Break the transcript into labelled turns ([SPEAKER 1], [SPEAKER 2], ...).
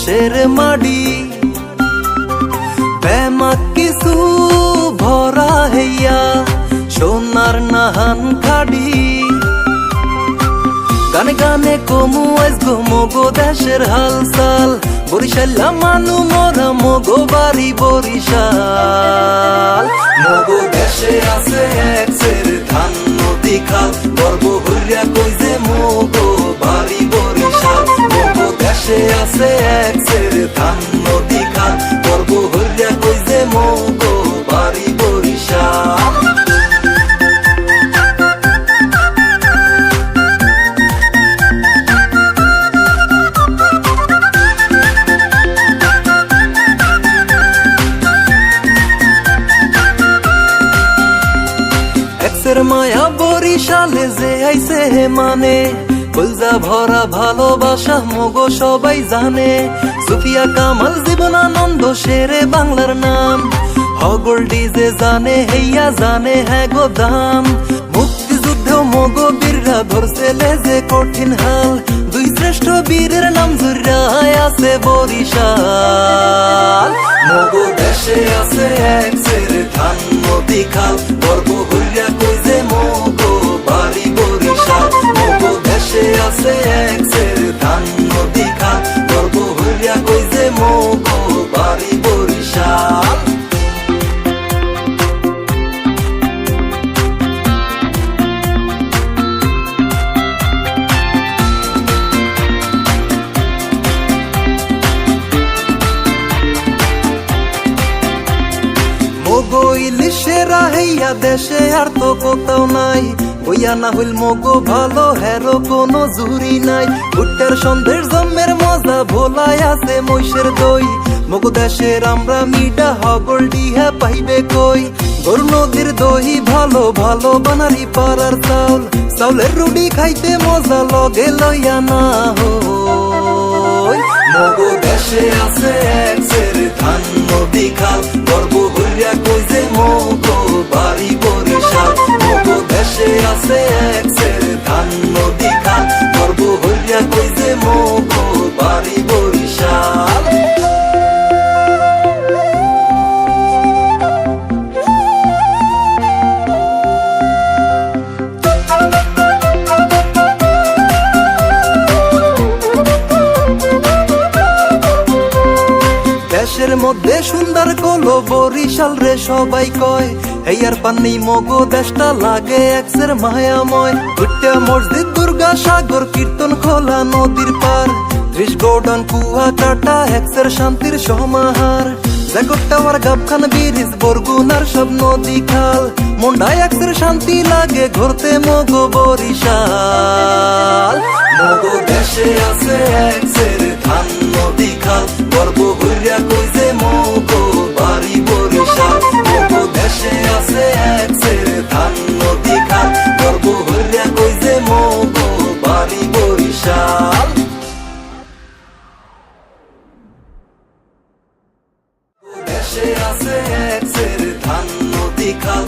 [SPEAKER 1] দেশের মাডি বেমা কিছু ভরা হইয়া সোনার নাহান খাড়ি গানে গানে কমু আজ গো মগো দেশের হালচাল বরিশাল্লা মানু মরা মগো বাড়ি বরিশাল মগো দেশে আছে একসের ধান নদী খাল গর্ব হইয়া কই যে মগো বাড়ি বরিশাল মগো দেশে আছে একসের ধান নদী খাল গর্ব হইয়া কই যে মগো বাড়ি বরিশাল মায়া বরিশালে যে আইছে মানে কলজা ভরা ভালোবাসা মগো সবাই জানে সুফিয়া কামাল জীবনানন্দ শেরে বাংলার নাম হগল ডিজে জানে হেইয়া জানে হ্যাঁ গো দাম মুক্তিযুদ্ধেও মগো বীররা ধরছে যে কঠিন হাল দুই শ্রেষ্ঠ বীরের নাম জুড়ায় আছে বরিশাল মগো দেশে আছে একসের ধান নদী খাল গর্ব হইয়া কই যে মগো বাড়ি বরিশাল মগো দেশে আছে একসের ধান নদী খাল গর্ব হইয়া কই যে মগো বাড়ি বরিশাল মগো ইলিশেরা হইয়া দেশে আর তো কোথাও নাই হইয়া না হইল মগো ভালো হেরো কোনো জুরি নাই ভুট্টার সন্ধ্যের জমের মজা ভোলাই আছে মহিষের দই মগো দেশের আমরা মিডা হগল ডিহা পাইবে কই গরু নদীর দহি ভালো ভালো বানারি পাড়ার চাউল চাউলের রুটি খাইতে মজা লগে লইয়া না হই মগো দেশে আছে একসের ধান নদী খাল গর্ব হইয়া কই যে মগো বাড়ি বরিশাল মগো দেশে আছে একসের ধান নদী খাল গর্ব হইয়া কই যে মগো বাড়ি বরিশাল দেশের মধ্যে সুন্দর কলো বরিশাল রে সবাই কয় হেয়ার পানি মগো দেশটা লাগে একসের মায়াময় ভুট্টা মসজিদ দুর্গা সাগর কীর্তন খোলা নদীর পার ত্রিশ গোডন কুয়া কাটা একসের শান্তির সমাহার জ্যাকব টাওয়ার গাবখান ব্রিজ বরগুনার সব নদী খাল মন্ডায় একসের শান্তি লাগে ঘুরতে মগো বরিশাল মগো দেশে আছে একসের ধান নদী খাল গর্ব হইয়া কই যে মগো বাড়ি বরিশাল মগো দেশে আছে একসের ধান নদী খাল গর্ব হইয়া কই যে মগো বাড়ি বরিশাল দেশে আছে একসের ধান নদী খাল